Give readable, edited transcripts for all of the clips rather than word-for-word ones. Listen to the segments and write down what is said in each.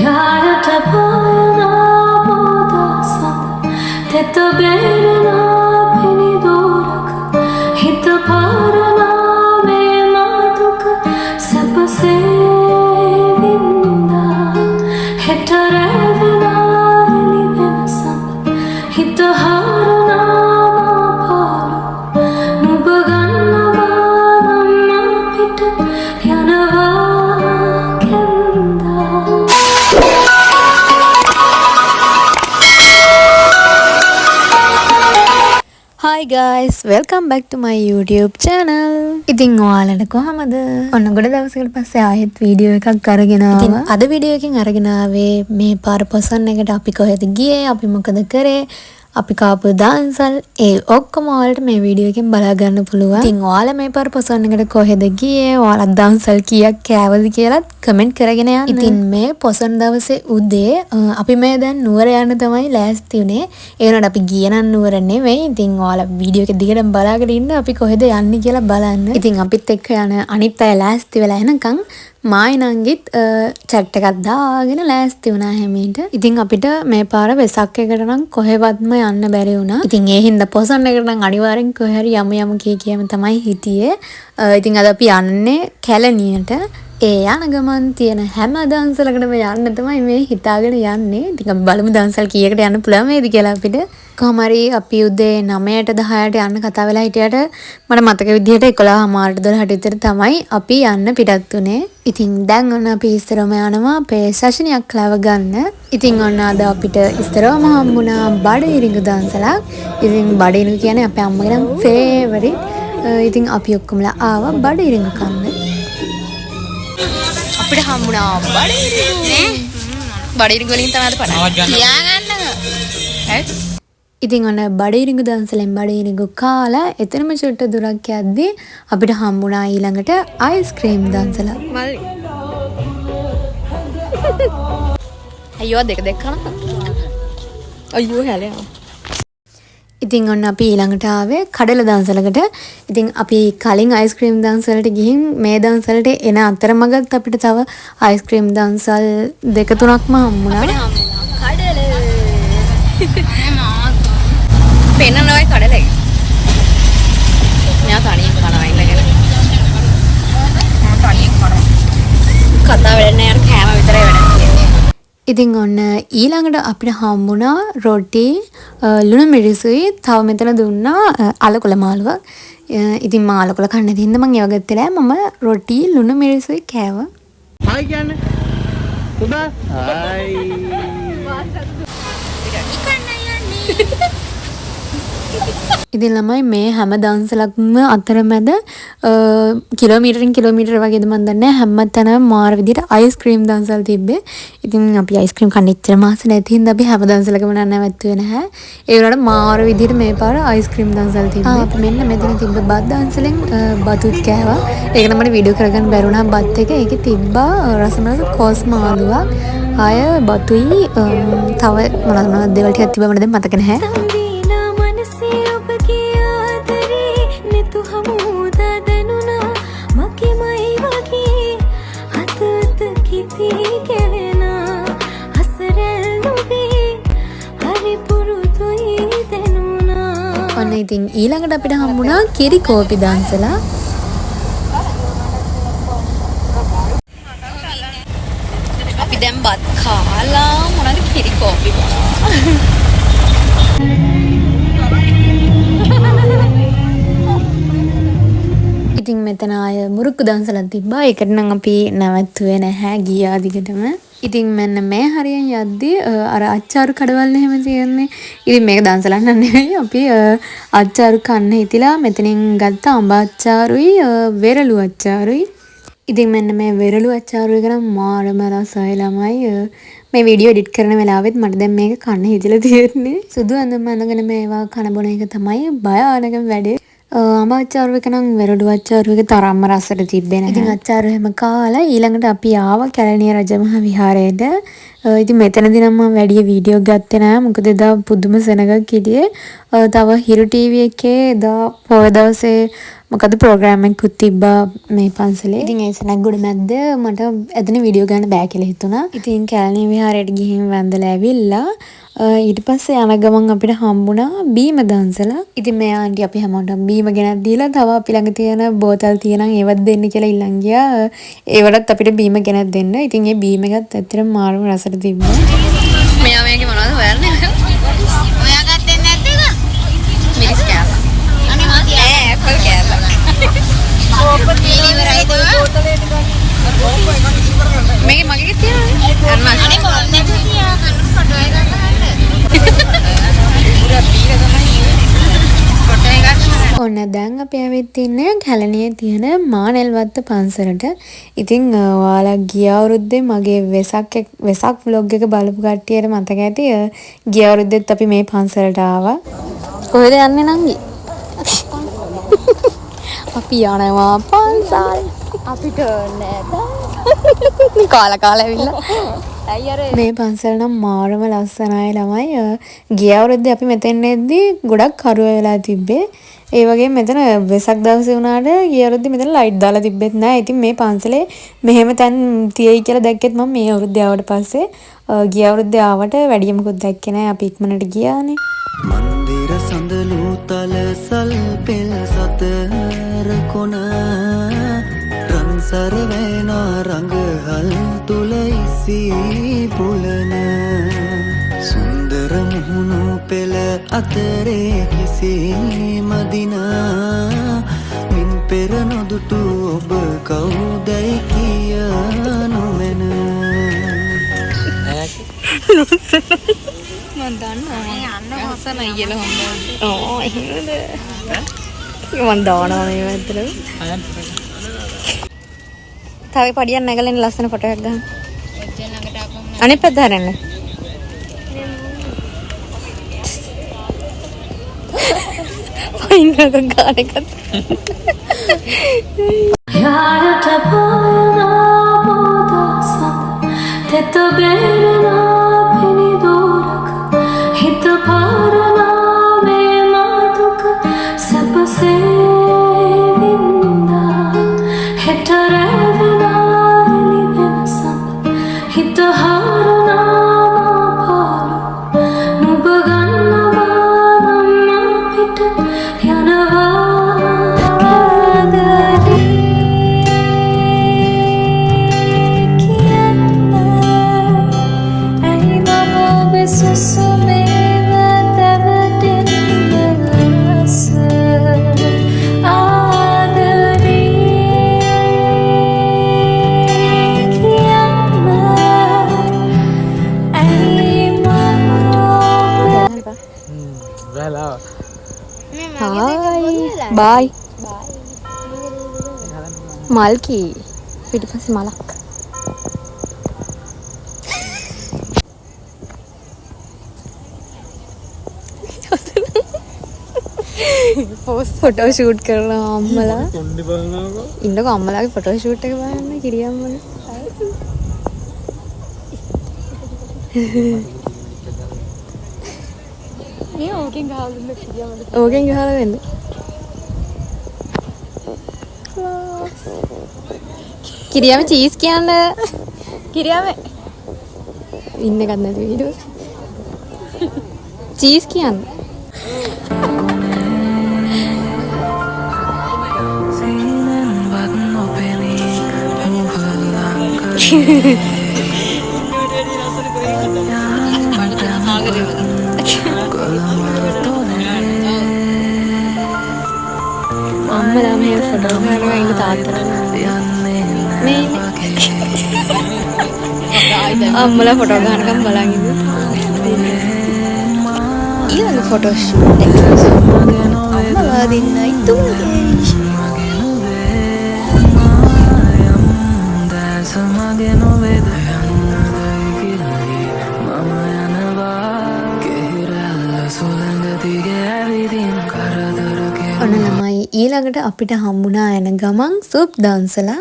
යායට පායනා පොදසඳ තෙත බේරනා පිණිදෝරක හිත පාරනා මේ මාදුක සැපසේ වින්දා හෙට රැවෙනා එලි වෙනසඳ හිත හාරනා පාලු නුඹ ගන්නවා නම් අපිට යනවා Hi guys, welcome back to my YouTube channel. ඉතින් ඔයාලට කොහමද? ඔන්න ගොඩ දවසකට පස්සේ ආයෙත් වීඩියෝ එකක් අරගෙන ආවා. ඉතින් අද වීඩියෝ එකකින් අරගෙන ආවේ මේ පාර පොසොන් එකට අපි කොහෙද ගියේ? අපි මොකද කරේ? අපි කාපු දන්සල් ඒ ඔක්කොම ඔයාලට මේ වීඩියෝ එකෙන් බලා ගන්න පුළුවන්. ඉතින් ඔයාලා මේ පාර පොසොන් එකට කොහෙද ගියේ? ඔයාලා දන්සල් කීයක් කෑවද කියලාත් කමෙන්ට් කරගෙන යන්න. ඉතින් මේ පොසොන් දවසේ උදේ අපි මේ දැන් නුවර යන්න තමයි ලෑස්ති උනේ. ඒ වුණාට අපි ගියේ නම් නුවර නෙවෙයි. ඉතින් ඔයාලා වීඩියෝ එක දිගටම බලාගෙන ඉන්න අපි කොහෙද යන්නේ කියලා බලන්න. ඉතින් අපිත් එක්ක යන අනිත් අය ලෑස්ති වෙලා එනකන් මායිනංගිත් චැට් එකක් දාගෙන ලෑස්ති වුණා හැමීට. ඉතින් අපිට මේ පාර වෙසක් එකට නම් කොහෙවත්ම යන්න බැරි වුණා. ඉතින් ඒ හින්දා පොසොන් එකට නම් අනිවාර්යෙන් කොහේ හරි යමු කියම තමයි හිටියේ. ඉතින් අද අපි යන්නේ කැලණියට. ඒ යන ගමන් තියෙන හැම දන්සලකටම යන්න තමයි මේ හිතාගෙන යන්නේ. ඉතින් අපි බලමු දන්සල් කීයකට යන්න පුළුවන් වේද කියලා අපිට. කොහොම හරි අපි උදේ 9ට 10ට යන්න කතා වෙලා හිටියට මට මතක විදිහට 11:00ට 12ට විතර තමයි අපි යන්න පිටත් උනේ. ඉතින් දැන් ඔන්න අපි ඉස්තරම යනවා අපේ සැෂනියක් ලව ගන්න. ඉතින් ඔන්න අද අපිට ඉස්තරම හම්බුණා බඩිරිඟු දන්සලක්. ඉතින් බඩිරිඟු කියන්නේ අපේ අම්මගේ ෆේවරිට්. ඉතින් අපි ඔක්කොමලා ආවා බඩිරිඟු කන්න. අපිට හම්බුණා බඩිරිඟු නේ. බඩිරිඟු වලින් තමයි අද පටන් තියාගන්න. ඉතින් ඔන්න බඩිරිඟු දන්සලෙන් බඩිරිඟු කාලා එතනම චුට්ට දුරක් යද්දී අපිට හම්බුණා ඊළඟට අයිස්ක්‍රීම් දන්සල. මල්ලි. අයියෝ දෙක කනවා. අයියෝ හැලෙනවා. ඉතින් ඔන්න අපි ඊළඟට ආවේ කඩල දන්සලකට. ඉතින් අපි කලින් අයිස්ක්‍රීම් දන්සලට ගිහින් මේ දන්සලට එන අතරමඟත් අපිට තව අයිස්ක්‍රීම් දන්සල් දෙක තුනක්ම හම්බුණා. කඩල. පෙන්නන ඔය කඩල එක. මෙයා තනියෙන් කනවා ඉන්නගෙන. මම තනියෙන් කනවා. කතා වෙන්නේ අර කෑම විතරයි වෙන්නේ. ඉතින් ඔන්න ඊළඟට අපිට හම්බුණා රොටි ලුණු මිරිසුයි තව මෙතන දුන්නා අලකොල මාළුවක්. ඉතින් මම අලකොල කන්න දෙන්න මම ඒව ගත්තේ නෑ. මම රොටි ලුණු මිරිසුයි කෑවා. හායි කියන්නේ. සුදා. හායි. ඉතින් ළමයි මේ හැම දන්සලක්ම අතරමැද කිලෝමීටරින් කිලෝමීටර වගේද මන් දන්නේ හැම තැනම මාර විදිහට අයිස්ක්‍රීම් දන්සල් තිබ්බේ. ඉතින් අපි අයිස්ක්‍රීම් කන්න ඉච්චර මාස නැති හින්දා අපි හැම දන්සලකම නැවැත්තුවේ නැහැ. ඒ වුණාට මාර විදිහට මේ පාර අයිස්ක්‍රීම් දන්සල් තිබ්බේ. අපි මෙන්න මෙතන තිබ්බ බත් දන්සලෙන් බතුත් කෑවා. ඒක නම් මට වීඩියෝ කරගන්න බැරි වුණා බත් එක. ඒකේ තිබ්බා රසමස කෝස් මාළුවක්. ආය බතුයි තව මොනවද දේවල් ටිකක් තිබ්බා මට දැන් මතක නැහැ. ඔන්න ඉතින් ඊළඟට අපිට හම්බුණා කිරි කෝපි දන්සලා. අපි දැන් බත් කාලා මොනවද කිරි කෝපි බොනවා. ඉතින් මෙතන ආය මුරුක්කු දන්සලක් තිබ්බා. ඒකට නම් අපි නැවැත්තුවේ නැහැ ගියා දිගටම. ඉතින් මෙන්න මේ හරියෙන් යද්දී අර අච්චාරු කඩවල් එහෙම තියෙන්නේ. ඉතින් මේක දන්සලක් නෙවෙයි. අපි අච්චාරු කන්න හිතිලා මෙතනින් ගත්ත අඹ අච්චාරුයි වෙරළු අච්චාරුයි. ඉතින් මෙන්න මේ වෙරළු අච්චාරු එක නම් මාරම රසයි ළමයි. මේ වීඩියෝ එඩිට් කරන වෙලාවෙත් මට දැන් මේක කන්න හිතිලා තියෙන්නේ. සුදු ඇඳුම් අඳගෙන මේවා කන බොන එක තමයි භයානකම වැඩේ. අඹ අච්චාරු එක නම් වෙරළු අච්චාරු එක තරම්ම රසට තිබ්බේ නැහැ. ඉතින් අච්චාරු හැම කාලා ඊළඟට අපි ආවා කැලණිය රජමහා විහාරයට. ඉතින් මෙතනදී නම් මම වැඩි වීඩියෝ ගත්තේ නැහැ. මොකද එදා පුදුම සෙනගක් හිටියේ. තව හිරු ටීවී එකේ එදා පොය දවසේ මොකද ප්‍රෝග්‍රෑම් එකකුත් තිබ්බා මේ පන්සලේ. ඉතින් ඒ සනග්ගොඩ මැද්ද මට එතන වීඩියෝ ගන්න බෑ කියලා හිතුණා. ඉතින් කැලණිය විහාරයට ගිහින් වැඳලා ඇවිල්ලා ඊට පස්සේ යන ගමන් අපිට හම්බුණා බීම දන්සලා. ඉතින් මේ ආන්ටි අපි හැමෝටම බීම ගෙනත් දීලා තව අපි ළඟ තියෙන බෝතල් තියෙනම් ඒවත් දෙන්න කියලා ඉල්ලන් ගියා. ඒවලත් අපිට බීම ගෙනත් දෙන්න. ඉතින් ඒ බීම එකත් ඇත්තටම මාරුම රසට තිබ්බා. මෙයා මේකේ මොනවද හොයන්නේ? ඔයා ගත්තේ නැද්ද ඒක? මිරිස් කෑල්ල. අනේ මා තියා. ඈ ඇපල් කෑල්ල. කෝප තියෙන ඉවරයි ඒක බෝතලේට ගන්න. මේකේ මගේ තියෙනවද? අනේ කොහොමද තියා ගන්න ෆොටෝ එක ගන්න. පුරා බීර තමයි ෆොටෝ එක ගන්න. ඔන්න දැන් අපි ඇවිත් ඉන්නේ කැලණියේ තියෙන මානෙල්වත්ත පන්සලට. ඉතින් ඔයාලා ගිය අවුරුද්දේ මගේ වෙසක් vlog එක බලපු කට්ටියට මතක ඇති. ගිය අවුරුද්දෙත් අපි මේ පන්සලට ආවා. කොහෙද යන්නේ නංගි? අපි යනවා පන්සල්. අපිට නෑ කාලා ඇවිල්ලා. ඇයි අර මේ පන්සල නම් මාරම ලස්සනයි ළමයි. ගිය අවුරුද්දේ අපි මෙතෙන් එද්දී ගොඩක් කරුව වෙලා තිබ්බේ. ඒ වගේ මෙතන වෙසක් දවසේ වුණාට ගිය අවුරුද්දේ මෙතන ලයිට් දාලා තිබ්බෙත් නෑ. ඉතින් මේ පන්සලේ මෙහෙම තැන් තියෙයි කියලා දැක්කෙත් මම මේ අවුරුද්දේ ආවට පස්සේ ගිය අවුරුද්දේ ආවට වැඩියමකුත් දැක්කේ නෑ. අපි ඉක්මනට ගියානේ. මන්දිර සඳලු තලසල් පෙල් සතර කොන රන්සර වේන රංගහල් තුල ඉසී පුලන සුන්දර මුහුණු පෙළ අතරේ කිසි මදිනා මින් පෙර නොදුටු ඔබ කවුදයි කියනු මැන මන් දන්නවා යන්න හොසන අයියල හොඳයි. ඕ එහෙමද? මන් දානවා මේ ඇත්තටම. තව පඩියක් නැගලා ලස්සන ෆොටෝ එකක් ගන්න. එච්චර ළඟට ආපුවම අනිත් පැත්ත හරන්න. පයින්ගක ගාන එකත්. යායට පායනා බෝදසඳ තෙත බේරනා පිනිදෝරක හිත පාරනා මේ මාතුක සැපසේ වින්දා හෙට රැඳෙනා එලි වෙනසඳ හිත හාරනා පාලු නුඹ ගන්නවා නම් අපිට යනවා බයි මල්කි පිටිපස්සේ මලක් ෆොටෝ ෂූට් කරලා අම්මලා ඉන්නකො අම්මලාගේ ෆොටෝ ෂූට් එක බලන්න කිරියම්මනේ මේ ඕකෙන් ගහලා දෙන්න කිරියම්මනේ ඕකෙන් ගහලා දෙන්න කිරියම චීස් කියන්න කිරියම ඉන්න එකක් නැති වීඩියෝ චීස් කියන්න අම්මලා මේ ෆොටෝ කරනවා ඉන්න තාත්තලා මේ අම්මලා ෆොටෝ ගන්නකම් බලන් ඉන්න ඊළඟ ෆොටෝ ෂූට් එක අම්මලා දෙන්නයි තුනේ ඔන්න ළමයි ඊළඟට අපිට හම්බුණා යන ගමන් සුප් දන්සලා.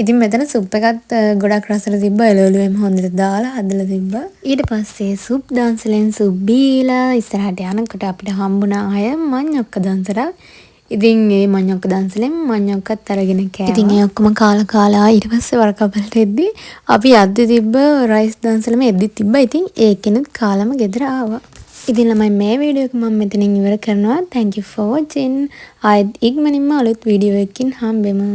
ඉතින් මෙතන සුප් එකත් ගොඩක් රසට තිබ්බා. එළවලුවෙම හොඳට දාලා හදලා තිබ්බා. ඊට පස්සේ සුප් දන්සලෙන් සුප් බීලා ඉස්සරහට යනකොට අපිට හම්බුණා අය මඤ්ඤොක්ක දන්සලා. ඉතින් ඒ මඤ්ඤොක්ක දන්සලෙන් මඤ්ඤොක්කත් අරගෙන කෑවා. ඉතින් ඒ ඔක්කොම කාලා ඊට පස්සේ වරකපලට එද්දි අපි යද්දි තිබ්බ රයිස් දන්සලම එද්දි තිබ්බා. ඉතින් ඒකෙනුත් කාලම ගෙදර ආවා. ඉතින් ළමයි මේ වීඩියෝ එක මම මෙතනින් ඉවර කරනවා. Thank you for watching. ආයෙත් ඉක්මනින්ම අලුත් වීඩියෝ එකකින් හම්බෙමු.